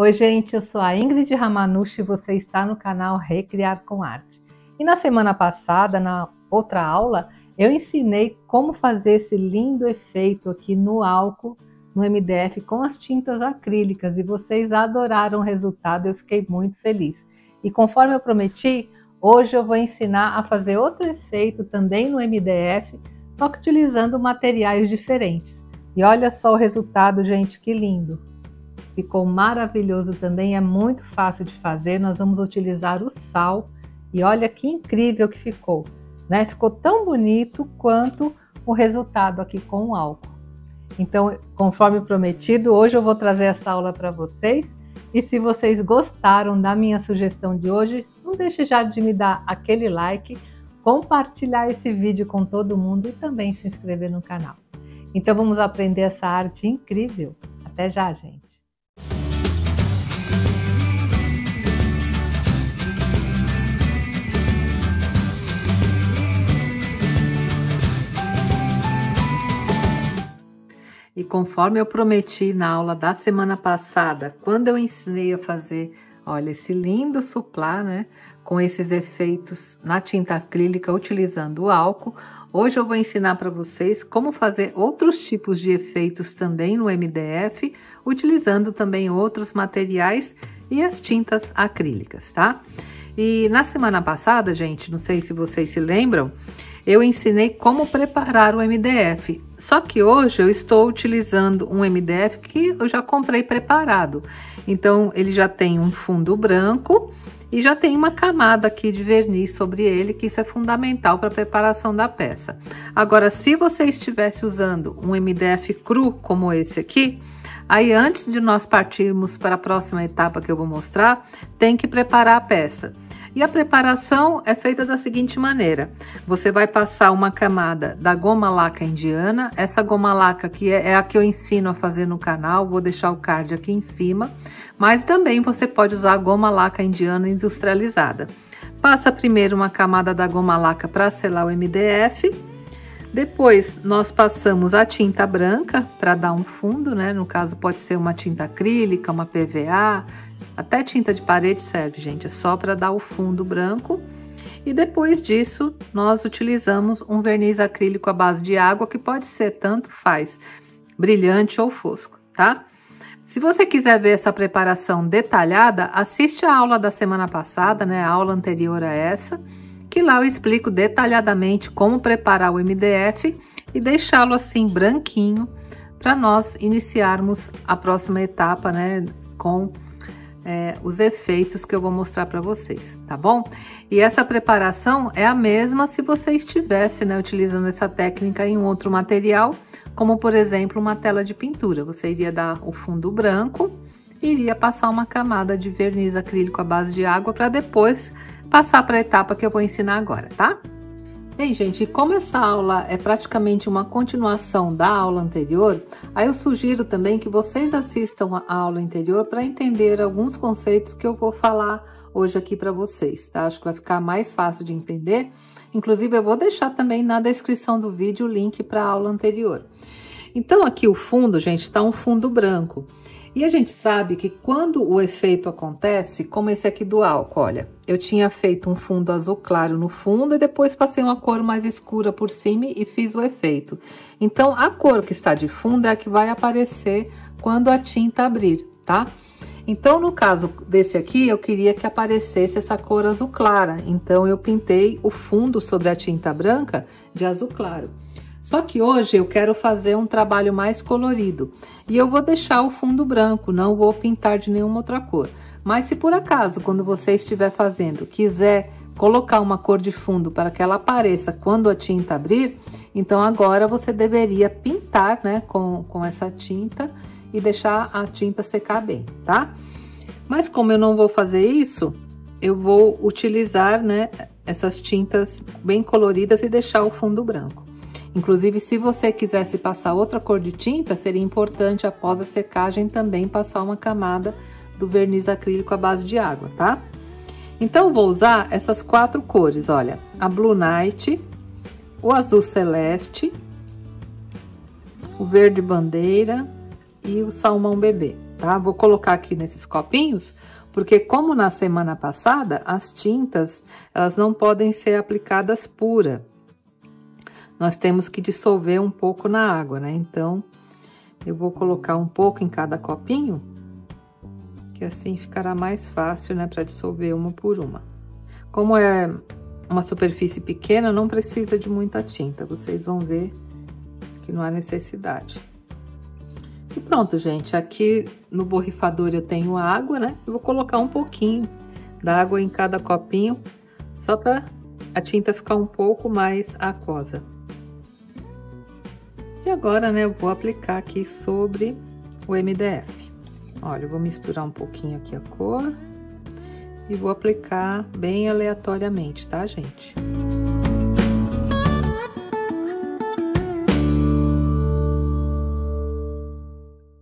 Oi gente, eu sou a Ingrid Ramanushi e você está no canal Recriar com Arte. E na semana passada, na outra aula, eu ensinei como fazer esse lindo efeito aqui no álcool, no MDF com as tintas acrílicas e vocês adoraram o resultado, eu fiquei muito feliz. E conforme eu prometi, hoje eu vou ensinar a fazer outro efeito também no MDF, só que utilizando materiais diferentes. E olha só o resultado, gente, que lindo! Ficou maravilhoso também, é muito fácil de fazer. Nós vamos utilizar o sal e olha que incrível que ficou, né? Ficou tão bonito quanto o resultado aqui com o álcool. Então, conforme prometido, hoje eu vou trazer essa aula para vocês. E se vocês gostaram da minha sugestão de hoje, não deixe já de me dar aquele like, compartilhar esse vídeo com todo mundo e também se inscrever no canal. Então vamos aprender essa arte incrível. Até já, gente! E conforme eu prometi na aula da semana passada, quando eu ensinei a fazer, olha, esse lindo suplá, né? Com esses efeitos na tinta acrílica utilizando o álcool, hoje eu vou ensinar para vocês como fazer outros tipos de efeitos também no MDF, utilizando também outros materiais e as tintas acrílicas, tá? E na semana passada, gente, não sei se vocês se lembram, eu ensinei como preparar o MDF, só que hoje eu estou utilizando um MDF que eu já comprei preparado. Então, ele já tem um fundo branco e já tem uma camada aqui de verniz sobre ele, que isso é fundamental para a preparação da peça. Agora, se você estivesse usando um MDF cru como esse aqui, aí antes de nós partirmos para a próxima etapa que eu vou mostrar, tem que preparar a peça. E a preparação é feita da seguinte maneira: você vai passar uma camada da goma laca indiana. Essa goma laca aqui é a que eu ensino a fazer no canal, vou deixar o card aqui em cima, mas também você pode usar a goma laca indiana industrializada. Passa primeiro uma camada da goma laca para selar o MDF, depois nós passamos a tinta branca para dar um fundo, né? No caso pode ser uma tinta acrílica, uma PVA, até tinta de parede serve, gente, é só para dar o fundo branco. E depois disso, nós utilizamos um verniz acrílico à base de água, que pode ser tanto faz, brilhante ou fosco, tá? Se você quiser ver essa preparação detalhada, assiste a aula da semana passada, né, a aula anterior a essa, que lá eu explico detalhadamente como preparar o MDF e deixá-lo assim branquinho, para nós iniciarmos a próxima etapa, né, com os efeitos que eu vou mostrar para vocês, tá bom? E essa preparação é a mesma se você estivesse, né, utilizando essa técnica em um outro material, como por exemplo uma tela de pintura. Você iria dar o fundo branco e iria passar uma camada de verniz acrílico à base de água para depois passar para a etapa que eu vou ensinar agora, tá? Bem, gente, como essa aula é praticamente uma continuação da aula anterior, aí eu sugiro também que vocês assistam a aula anterior para entender alguns conceitos que eu vou falar hoje aqui para vocês, tá? Acho que vai ficar mais fácil de entender. Inclusive, eu vou deixar também na descrição do vídeo o link para a aula anterior. Então, aqui o fundo, gente, está um fundo branco. E a gente sabe que quando o efeito acontece, como esse aqui do álcool, olha, eu tinha feito um fundo azul claro no fundo e depois passei uma cor mais escura por cima e fiz o efeito. Então, a cor que está de fundo é a que vai aparecer quando a tinta abrir, tá? Então, no caso desse aqui, eu queria que aparecesse essa cor azul clara. Então, eu pintei o fundo sobre a tinta branca de azul claro. Só que hoje eu quero fazer um trabalho mais colorido e eu vou deixar o fundo branco, não vou pintar de nenhuma outra cor. Mas se por acaso, quando você estiver fazendo, quiser colocar uma cor de fundo para que ela apareça quando a tinta abrir, então agora você deveria pintar, né, com essa tinta e deixar a tinta secar bem, tá? Mas como eu não vou fazer isso, eu vou utilizar, né, essas tintas bem coloridas e deixar o fundo branco. Inclusive, se você quisesse passar outra cor de tinta, seria importante, após a secagem, também passar uma camada do verniz acrílico à base de água, tá? Então, eu vou usar essas 4 cores, olha, a Blue Night, o azul celeste, o verde bandeira e o salmão bebê, tá? Vou colocar aqui nesses copinhos, porque como na semana passada, as tintas, elas não podem ser aplicadas pura. Nós temos que dissolver um pouco na água, né? Então, eu vou colocar um pouco em cada copinho, que assim ficará mais fácil, né, para dissolver uma por uma. Como é uma superfície pequena, não precisa de muita tinta, vocês vão ver que não há necessidade. E pronto, gente, aqui no borrifador eu tenho água, né? Eu vou colocar um pouquinho da água em cada copinho, só para a tinta ficar um pouco mais aquosa. E agora, né, eu vou aplicar aqui sobre o MDF. Olha, eu vou misturar um pouquinho aqui a cor e vou aplicar bem aleatoriamente, tá, gente?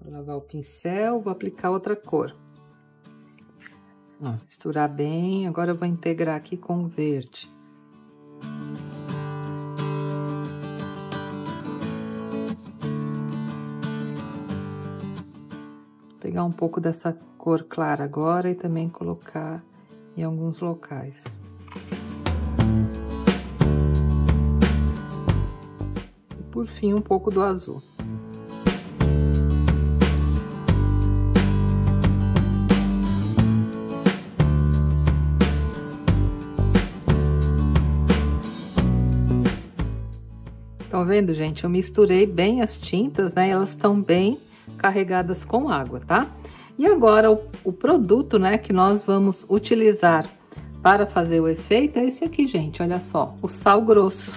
Vou lavar o pincel, vou aplicar outra cor. Ó, misturar bem, agora eu vou integrar aqui com o verde. Pegar um pouco dessa cor clara agora e também colocar em alguns locais. E por fim, um pouco do azul. Estão vendo, gente? Eu misturei bem as tintas, né? Elas estão bem carregadas com água, tá? E agora o produto, né, que nós vamos utilizar para fazer o efeito é esse aqui, gente, olha só, o sal grosso,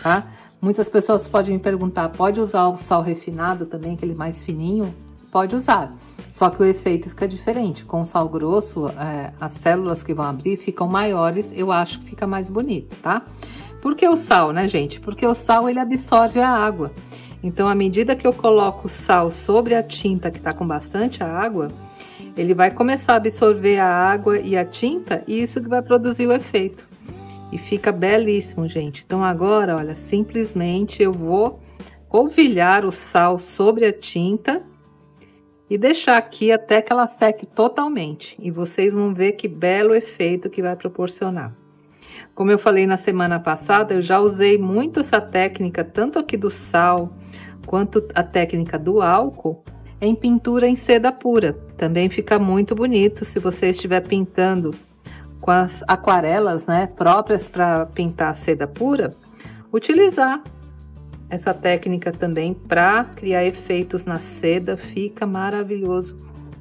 tá? Muitas pessoas podem me perguntar, pode usar o sal refinado também, aquele mais fininho? Pode usar, só que o efeito fica diferente. Com o sal grosso, as células que vão abrir ficam maiores, eu acho que fica mais bonito, tá? Por que o sal, né, gente? Porque o sal, ele absorve a água. Então, à medida que eu coloco o sal sobre a tinta que tá com bastante água, ele vai começar a absorver a água e a tinta, e isso que vai produzir o efeito. E fica belíssimo, gente. Então, agora, olha, simplesmente eu vou polvilhar o sal sobre a tinta e deixar aqui até que ela seque totalmente. E vocês vão ver que belo efeito que vai proporcionar. Como eu falei na semana passada, eu já usei muito essa técnica, tanto aqui do sal, quanto a técnica do álcool, em pintura em seda pura. Também fica muito bonito se você estiver pintando com as aquarelas, né, próprias para pintar seda pura, utilizar essa técnica também para criar efeitos na seda, fica maravilhoso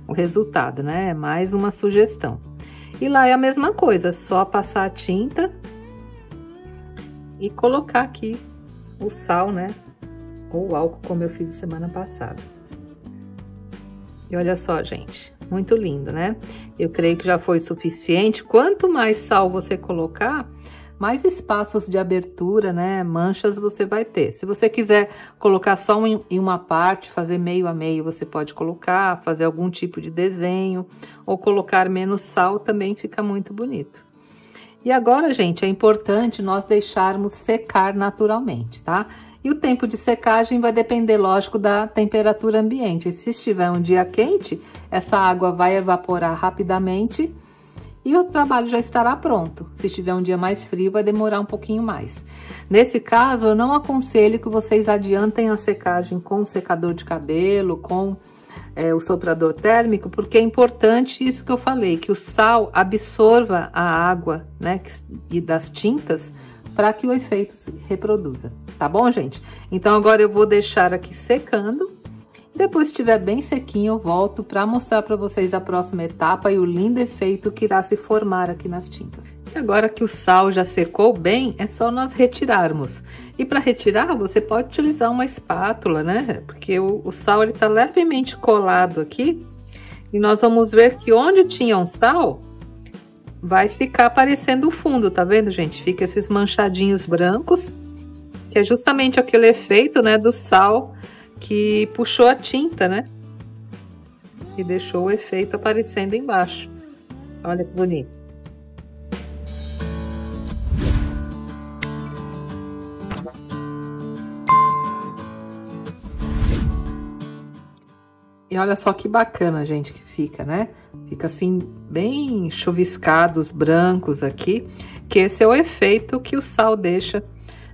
o resultado, né? É mais uma sugestão. E lá é a mesma coisa, só passar a tinta e colocar aqui o sal, né? Ou o álcool, como eu fiz semana passada. E olha só, gente, muito lindo, né? Eu creio que já foi suficiente. Quanto mais sal você colocar, mais espaços de abertura, né? Manchas você vai ter. Se você quiser colocar só em uma parte, fazer meio a meio, você pode colocar, fazer algum tipo de desenho, ou colocar menos sal também fica muito bonito. E agora, gente, é importante nós deixarmos secar naturalmente, tá? E o tempo de secagem vai depender, lógico, da temperatura ambiente. Se estiver um dia quente, essa água vai evaporar rapidamente e o trabalho já estará pronto. Se estiver um dia mais frio, vai demorar um pouquinho mais. Nesse caso, eu não aconselho que vocês adiantem a secagem com o secador de cabelo, com o soprador térmico, porque é importante isso que eu falei, que o sal absorva a água, né, e das tintas, para que o efeito se reproduza, tá bom, gente? Então, agora eu vou deixar aqui secando. Depois que estiver bem sequinho, eu volto para mostrar para vocês a próxima etapa e o lindo efeito que irá se formar aqui nas tintas. E agora que o sal já secou bem, é só nós retirarmos. E para retirar, você pode utilizar uma espátula, né? Porque o sal, ele tá levemente colado aqui. E nós vamos ver que onde tinha um sal, vai ficar aparecendo o fundo, tá vendo, gente? Fica esses manchadinhos brancos, que é justamente aquele efeito, né, do sal que puxou a tinta, né? E deixou o efeito aparecendo embaixo. Olha que bonito. E olha só que bacana, gente, que fica, né? Fica assim, bem chuviscados, brancos aqui, que esse é o efeito que o sal deixa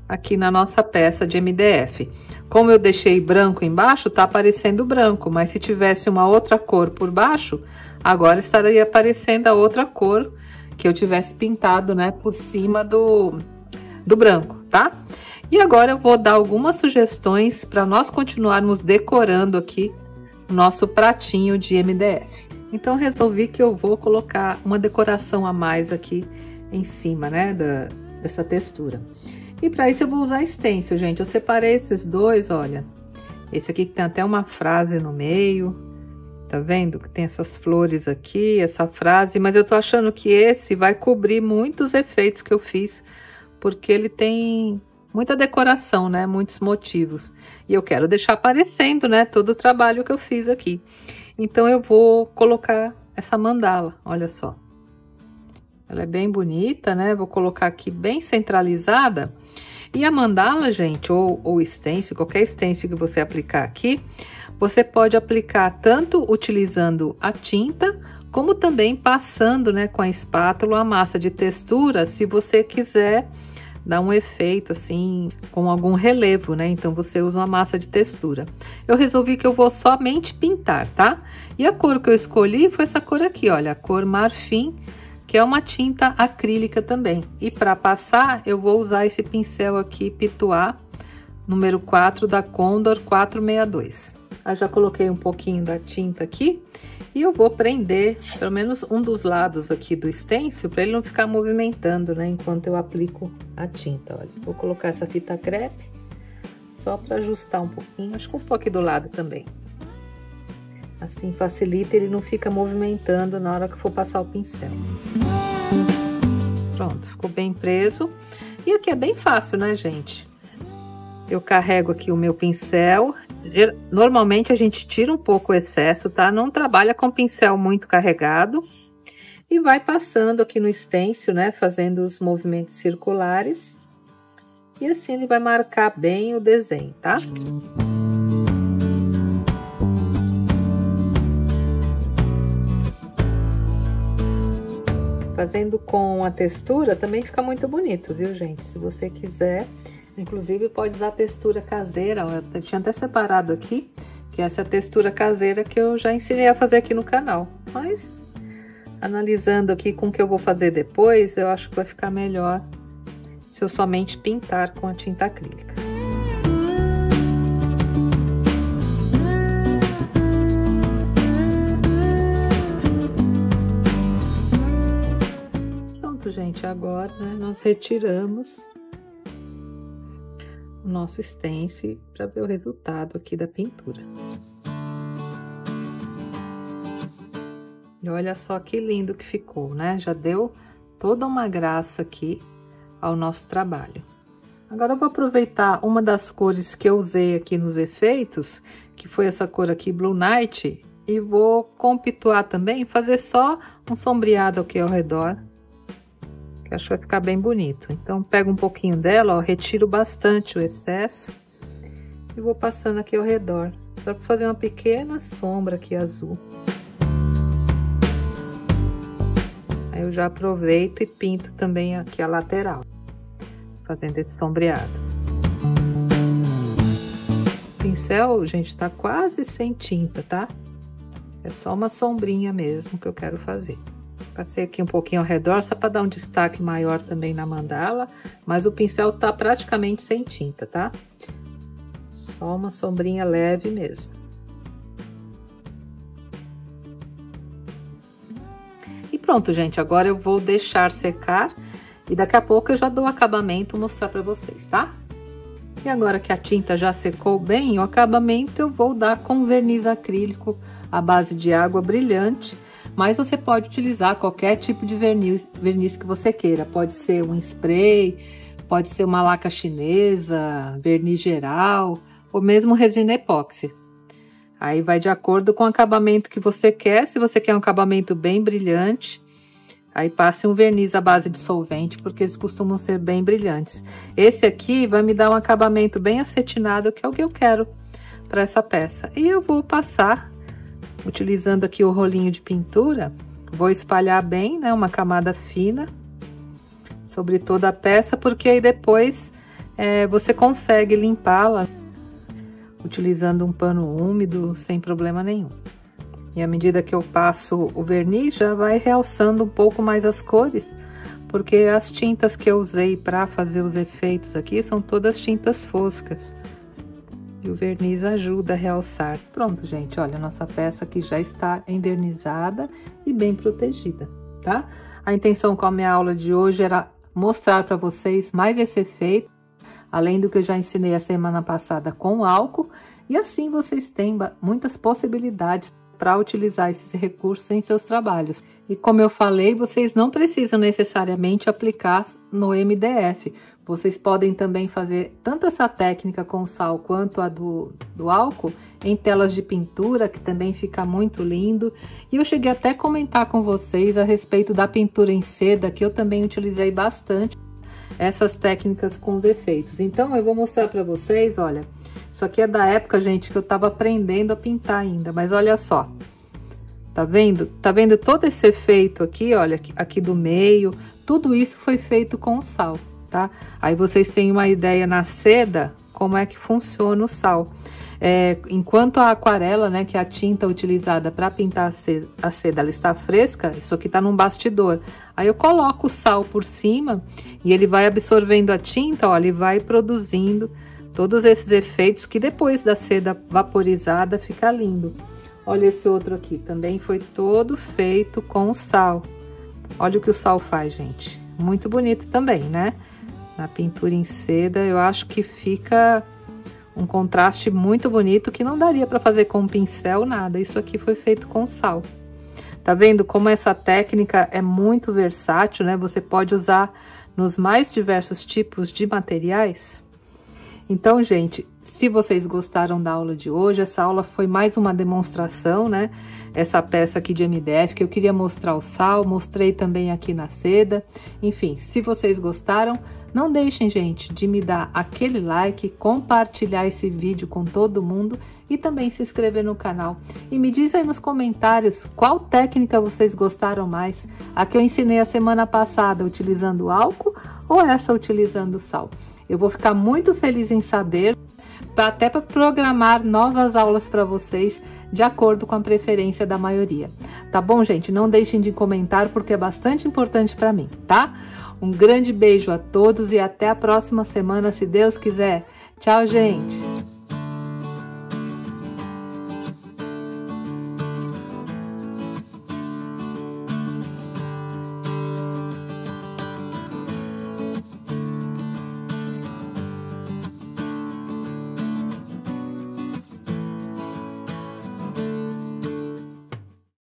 aqui na nossa peça de MDF. Como eu deixei branco embaixo, tá aparecendo branco, mas se tivesse uma outra cor por baixo, agora estaria aparecendo a outra cor que eu tivesse pintado, né, por cima do branco, tá? E agora eu vou dar algumas sugestões para nós continuarmos decorando aqui o nosso pratinho de MDF. Então resolvi que eu vou colocar uma decoração a mais aqui em cima, né, dessa textura. E para isso eu vou usar stencil, gente. Eu separei esses dois, olha. Esse aqui que tem até uma frase no meio. Tá vendo? Que tem essas flores aqui, essa frase. Mas eu tô achando que esse vai cobrir muitos efeitos que eu fiz. Porque ele tem muita decoração, né? Muitos motivos. E eu quero deixar aparecendo, né? Todo o trabalho que eu fiz aqui. Então eu vou colocar essa mandala, olha só. Ela é bem bonita, né? Vou colocar aqui bem centralizada. E a mandala, gente, ou stencil, qualquer stencil que você aplicar aqui, você pode aplicar tanto utilizando a tinta, como também passando, né, com a espátula a massa de textura, se você quiser dar um efeito assim, com algum relevo, né? Então você usa uma massa de textura. Eu resolvi que eu vou somente pintar, tá? E a cor que eu escolhi foi essa cor aqui, olha, a cor marfim, que é uma tinta acrílica também. E para passar, eu vou usar esse pincel aqui, Pituá, número 4 da Condor 462. Eu já coloquei um pouquinho da tinta aqui e eu vou prender pelo menos um dos lados aqui do stencil para ele não ficar movimentando, né, enquanto eu aplico a tinta, olha. Vou colocar essa fita crepe só para ajustar um pouquinho, acho que um pouco aqui do lado também. Assim facilita, ele não fica movimentando na hora que for passar o pincel. Pronto, ficou bem preso. E aqui é bem fácil, né, gente? Eu carrego aqui o meu pincel. Normalmente a gente tira um pouco o excesso, tá? Não trabalha com pincel muito carregado. E vai passando aqui no stencil, né? Fazendo os movimentos circulares. E assim ele vai marcar bem o desenho, tá? Fazendo com a textura também fica muito bonito, viu, gente? Se você quiser, inclusive pode usar a textura caseira, ó, eu tinha até separado aqui, que essa é a textura caseira que eu já ensinei a fazer aqui no canal. Mas, analisando aqui com o que eu vou fazer depois, eu acho que vai ficar melhor se eu somente pintar com a tinta acrílica. Gente, agora, né, nós retiramos o nosso stencil para ver o resultado aqui da pintura. E olha só que lindo que ficou, né? Já deu toda uma graça aqui ao nosso trabalho. Agora eu vou aproveitar uma das cores que eu usei aqui nos efeitos, que foi essa cor aqui, Blue Night, e vou compituar também, fazer só um sombreado aqui ao redor, que acho que vai ficar bem bonito. Então, pego um pouquinho dela, ó, retiro bastante o excesso e vou passando aqui ao redor, só para fazer uma pequena sombra aqui azul. Aí eu já aproveito e pinto também aqui a lateral, fazendo esse sombreado. O pincel, gente, tá quase sem tinta, tá? É só uma sombrinha mesmo que eu quero fazer. Passei aqui um pouquinho ao redor, só para dar um destaque maior também na mandala, mas o pincel tá praticamente sem tinta, tá? Só uma sombrinha leve mesmo. E pronto, gente, agora eu vou deixar secar e daqui a pouco eu já dou o acabamento, mostrar para vocês, tá? E agora que a tinta já secou bem, o acabamento eu vou dar com verniz acrílico à base de água brilhante. Mas você pode utilizar qualquer tipo de verniz que você queira. Pode ser um spray, pode ser uma laca chinesa, verniz geral, ou mesmo resina epóxi. Aí vai de acordo com o acabamento que você quer. Se você quer um acabamento bem brilhante, aí passe um verniz à base de solvente, porque eles costumam ser bem brilhantes. Esse aqui vai me dar um acabamento bem acetinado, que é o que eu quero para essa peça. E eu vou passar Utilizando aqui o rolinho de pintura, vou espalhar bem, né, uma camada fina sobre toda a peça, porque aí depois você consegue limpá-la utilizando um pano úmido sem problema nenhum. E à medida que eu passo o verniz, já vai realçando um pouco mais as cores, porque as tintas que eu usei para fazer os efeitos aqui são todas tintas foscas. E o verniz ajuda a realçar. Pronto, gente, olha, nossa peça aqui já está envernizada e bem protegida, tá? A intenção com a minha aula de hoje era mostrar para vocês mais esse efeito, além do que eu já ensinei a semana passada com álcool, e assim vocês têm muitas possibilidades para utilizar esses recursos em seus trabalhos. E como eu falei, vocês não precisam necessariamente aplicar no MDF. Vocês podem também fazer tanto essa técnica com sal quanto a do álcool em telas de pintura, que também fica muito lindo. E eu cheguei até a comentar com vocês a respeito da pintura em seda, que eu também utilizei bastante essas técnicas com os efeitos. Então eu vou mostrar para vocês, olha, isso aqui é da época, gente, que eu tava aprendendo a pintar ainda, mas olha só, tá vendo? Tá vendo todo esse efeito aqui, olha, aqui do meio, tudo isso foi feito com sal, tá? Aí vocês têm uma ideia na seda, como é que funciona o sal. Enquanto a aquarela, né, que é a tinta utilizada para pintar a seda, ela está fresca, isso aqui tá num bastidor. Aí eu coloco o sal por cima e ele vai absorvendo a tinta, olha, e vai produzindo todos esses efeitos que depois da seda vaporizada fica lindo. Olha esse outro aqui, também foi todo feito com sal. Olha o que o sal faz, gente. Muito bonito também, né? Na pintura em seda, eu acho que fica um contraste muito bonito que não daria para fazer com pincel, nada. Isso aqui foi feito com sal. Tá vendo como essa técnica é muito versátil, né? Você pode usar nos mais diversos tipos de materiais. Então, gente, se vocês gostaram da aula de hoje, essa aula foi mais uma demonstração, né? Essa peça aqui de MDF, que eu queria mostrar o sal, mostrei também aqui na seda. Enfim, se vocês gostaram, não deixem, gente, de me dar aquele like, compartilhar esse vídeo com todo mundo e também se inscrever no canal. E me diz aí nos comentários qual técnica vocês gostaram mais. A que eu ensinei a semana passada utilizando álcool ou essa utilizando sal? Eu vou ficar muito feliz em saber, até para programar novas aulas para vocês, de acordo com a preferência da maioria. Tá bom, gente? Não deixem de comentar, porque é bastante importante para mim, tá? Um grande beijo a todos e até a próxima semana, se Deus quiser. Tchau, gente!